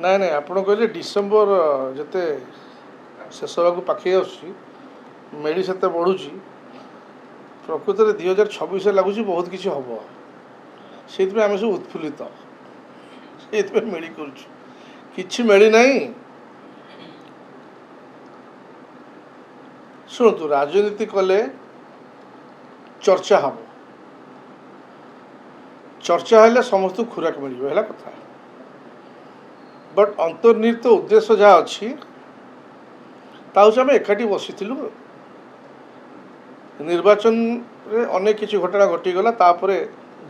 ନାଇଁ ନାଇଁ ଆପଣ କହିଲେ ଡିସେମ୍ବର ଯେତେ ଶେଷ ହେବାକୁ ପାଖେଇ ଆସୁଛି ମେଳି ସେତେ ବଢ଼ୁଛି ପ୍ରକୃତରେ 2026 ଲାଗୁଛି ବହୁତ କିଛି ହେବ ସେଇଥିପାଇଁ ଆମେ ସବୁ ଉତ୍ଫୁଲ୍ଲିତ ସେଇଥିପାଇଁ ମେଳି କରୁଛୁ କିଛି ମେଳି ନାହିଁ। ଶୁଣନ୍ତୁ ରାଜନୀତି କଲେ ଚର୍ଚ୍ଚା ହେବ ଚର୍ଚ୍ଚା ହେଲେ ସମସ୍ତଙ୍କୁ ଖୋରାକ ମିଳିବ ହେଲା କଥା ବଟ୍ ଅନ୍ତର୍ନିହିତ ଉଦ୍ଦେଶ୍ୟ ଯାହା ଅଛି ତା ହେଉଛି ଆମେ ଏକାଠି ବସିଥିଲୁ ନିର୍ବାଚନରେ ଅନେକ କିଛି ଘଟଣା ଘଟିଗଲା ତାପରେ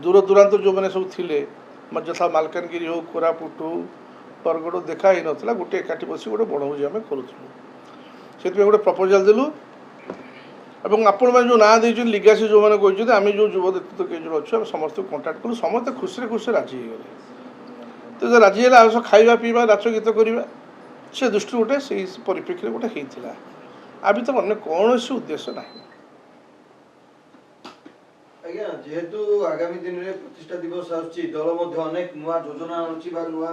ଦୂର ଦୂରାନ୍ତ ଯେଉଁମାନେ ସବୁ ଥିଲେ ଯଥା ମାଲକାନଗିରି ହେଉ କୋରାପୁଟ ହେଉ ବରଗଡ଼ ଦେଖା ହେଇନଥିଲା ଗୋଟେ ଏକାଠି ବସି ଗୋଟେ ବଣଭୋଜି ଆମେ କରୁଥିଲୁ ସେଥିପାଇଁ ଗୋଟେ ପ୍ରପୋଜାଲ୍ ଦେଲୁ ଏବଂ ଆପଣମାନେ ଯେଉଁ ନାଁ ଦେଇଛନ୍ତି ଲିଗାସି ଯେଉଁମାନେ କହିଛନ୍ତି ଆମେ ଯେଉଁ ଯୁବ ନେତୃତ୍ୱ କେଇ ଜଣ ଅଛୁ ଆମେ ସମସ୍ତଙ୍କୁ କଣ୍ଟାକ୍ଟ କଲୁ ସମସ୍ତେ ଖୁସିରେ ଖୁସିରେ ରାଜି ହେଇଗଲେ ତ ରାଜି ହେଲେ ଆଉ ସବୁ ଖାଇବା ପିଇବା ନାଚ ଗୀତ କରିବା ସେ ଦୃଷ୍ଟିରୁ ଗୋଟେ ସେଇ ପରିପ୍ରେକ୍ଷୀରେ ଗୋଟେ ହେଇଥିଲା ଆ ଭିତରେ ଅନ୍ୟ କୌଣସି ଉଦ୍ଦେଶ୍ୟ ନାହିଁ। ଆଜ୍ଞା ଯେହେତୁ ଆଗାମୀ ଦିନରେ ପ୍ରତିଷ୍ଠା ଦିବସ ଆସୁଛି ଦଳ ମଧ୍ୟ ଅନେକ ନୂଆ ଯୋଜନା ଆଣୁଛି ବା ନୂଆ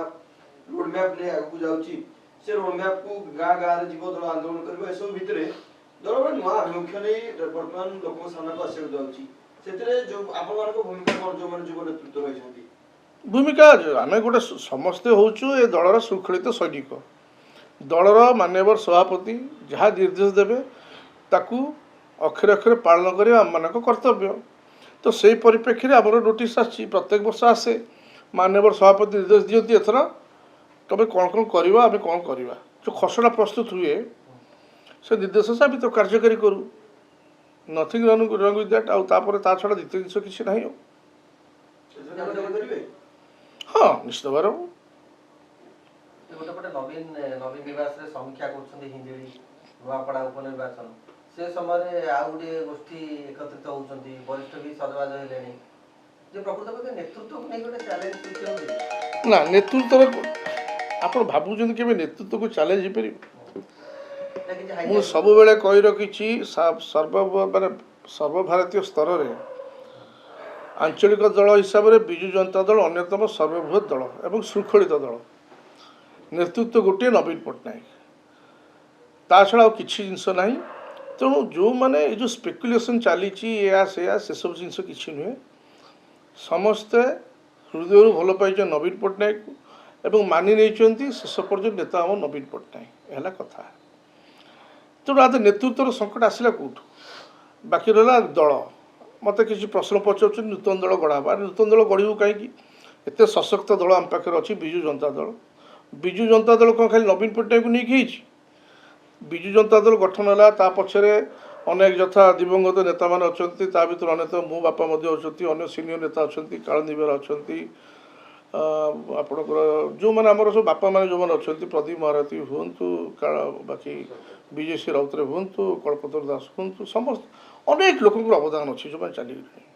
ରୋଡମ୍ୟାପ୍ ନେଇ ଆଗକୁ ଯାଉଛି ସେ ରୋଡମ୍ୟାପ୍କୁ ଗାଁ ଗାଁରେ ଯିବ ଦଳ ଆନ୍ଦୋଳନ କରିବ ଏସବୁ ଭିତରେ ଦଳ ଗୋଟେ ନୂଆ ଆଭିମୁଖ୍ୟ ନେଇ ବର୍ତ୍ତମାନ ଲୋକଙ୍କ ସାମ୍ନାକୁ ଆସିବାକୁ ଯାଉଛି ସେଥିରେ ଯେଉଁ ଆପଣମାନଙ୍କ ଭୂମିକା କ'ଣ ଯେଉଁମାନେ ଯୁବ ନେତୃତ୍ୱ ରହିଛନ୍ତି? ଭୂମିକା ଆମେ ଗୋଟେ ସମସ୍ତେ ହେଉଛୁ ଏ ଦଳର ଶୃଙ୍ଖଳିତ ସୈନିକ ଦଳର ମାନ୍ୟବର ସଭାପତି ଯାହା ନିର୍ଦ୍ଦେଶ ଦେବେ ତାକୁ ଅକ୍ଷରେ ଅକ୍ଷରେ ପାଳନ କରିବା ଆମମାନଙ୍କ କର୍ତ୍ତବ୍ୟ ତ ସେଇ ପରିପ୍ରେକ୍ଷୀରେ ଆମର ନୋଟିସ୍ ଆସିଛି ପ୍ରତ୍ୟେକ ବର୍ଷ ଆସେ ମାନ୍ୟବର ସଭାପତି ନିର୍ଦ୍ଦେଶ ଦିଅନ୍ତି ଏଥର ତମେ କ'ଣ କ'ଣ କରିବା ଆମେ କ'ଣ କରିବା ଯେଉଁ ଖସଡ଼ା ପ୍ରସ୍ତୁତ ହୁଏ ସେ ନିର୍ଦ୍ଦେଶ ଆମେ ତ କାର୍ଯ୍ୟକାରୀ କରୁ ନଥିଙ୍ଗ ରଙ୍ଗ ୱିଥ୍ ଦ୍ୟାଟ୍ ଆଉ ତାପରେ ତା ଛଡ଼ା ଦ୍ୱିତୀୟ ଜିନିଷ କିଛି ନାହିଁ ଆଉ ହଁ ନିଶ୍ଚିତ ଭାବରେ ଗୋଟେ ପଟେ ନବୀନ ନିବାସରେ ସମୀକ୍ଷା କରୁଛନ୍ତି ହିଞ୍ଜିଳି ନୂଆପଡ଼ା ଉପନିର୍ବାଚନ ସେ ସମୟରେ ଆଉ ଗୋଟିଏ ଗୋଷ୍ଠୀ ଏକତ୍ରିତ ହେଉଛନ୍ତି ବରିଷ୍ଠ ବି ସଜବାଜ ହେଲେଣି ଯେ ପ୍ରକୃତ ପକ୍ଷେ ନେତୃତ୍ୱକୁ ନେଇ ଗୋଟେ ଚ୍ୟାଲେଞ୍ଜ ସୃଷ୍ଟି ହେଉଛି ନା ନେତୃତ୍ୱର ଆପଣ ଭାବୁଛନ୍ତି କେବେ ନେତୃତ୍ୱକୁ ଚ୍ୟାଲେଞ୍ଜ ହେଇପାରିବ? ମୁଁ ସବୁବେଳେ କହି ରଖିଛି ମାନେ ସର୍ବଭାରତୀୟ ସ୍ତରରେ ଆଞ୍ଚଳିକ ଦଳ ହିସାବରେ ବିଜୁ ଜନତା ଦଳ ଅନ୍ୟତମ ସର୍ବବୃହତ୍ ଦଳ ଏବଂ ଶୃଙ୍ଖଳିତ ଦଳ ନେତୃତ୍ୱ ଗୋଟିଏ ନବୀନ ପଟ୍ଟନାୟକ ତା ଛଡ଼ା ଆଉ କିଛି ଜିନିଷ ନାହିଁ ତେଣୁ ଯେଉଁମାନେ ଏ ଯେଉଁ ସ୍ପେକୁଲେସନ୍ ଚାଲିଛି ଏୟା ସେୟା ସେସବୁ ଜିନିଷ କିଛି ନୁହେଁ ସମସ୍ତେ ହୃଦୟରୁ ଭଲ ପାଇଛନ୍ତି ନବୀନ ପଟ୍ଟନାୟକକୁ ଏବଂ ମାନି ନେଇଛନ୍ତି ଶେଷ ପର୍ଯ୍ୟନ୍ତ ନେତା ଆମ ନବୀନ ପଟ୍ଟନାୟକ ହେଲା କଥା ତେଣୁ ଆଜି ନେତୃତ୍ୱର ସଙ୍କଟ ଆସିଲା କେଉଁଠୁ ବାକି ରହିଲା ଦଳ ମୋତେ କିଛି ପ୍ରଶ୍ନ ପଚାରୁଛନ୍ତି ନୂତନ ଦଳ ଗଢ଼ା ହେବ ନୂତନ ଦଳ ଗଢ଼ିବୁ କାହିଁକି ଏତେ ସଶକ୍ତ ଦଳ ଆମ ପାଖରେ ଅଛି ବିଜୁ ଜନତା ଦଳ ବିଜୁ ଜନତା ଦଳ କ'ଣ ଖାଲି ନବୀନ ପଟ୍ଟନାୟକକୁ ନେଇକି ହେଇଛି ବିଜୁ ଜନତା ଦଳ ଗଠନ ହେଲା ତା ପଛରେ ଅନେକ ଯଥା ଦିବଙ୍ଗତ ନେତାମାନେ ଅଛନ୍ତି ତା ଭିତରୁ ଅନ୍ୟତମ ମୋ ବାପା ମଧ୍ୟ ଅଛନ୍ତି ଅନ୍ୟ ସିନିୟର ନେତା ଅଛନ୍ତି କାଳନ୍ଦୀ ବେହେରା ଅଛନ୍ତି ଆପଣଙ୍କର ଯେଉଁମାନେ ଆମର ସବୁ ବାପାମାନେ ଯେଉଁମାନେ ଅଛନ୍ତି ପ୍ରଦୀପ ମହାରଥୀ ହୁଅନ୍ତୁ ବାକି ବିଜୟ ଶ୍ରୀ ରାଉତରାୟ ହୁଅନ୍ତୁ କଳ୍ପତରୁ ଦାସ ହୁଅନ୍ତୁ ସମସ୍ତେ ଅନେକ ଲୋକଙ୍କର ଅବଦାନ ଅଛି ଯେଉଁମାନେ ଚାଲିଗଲେଣି।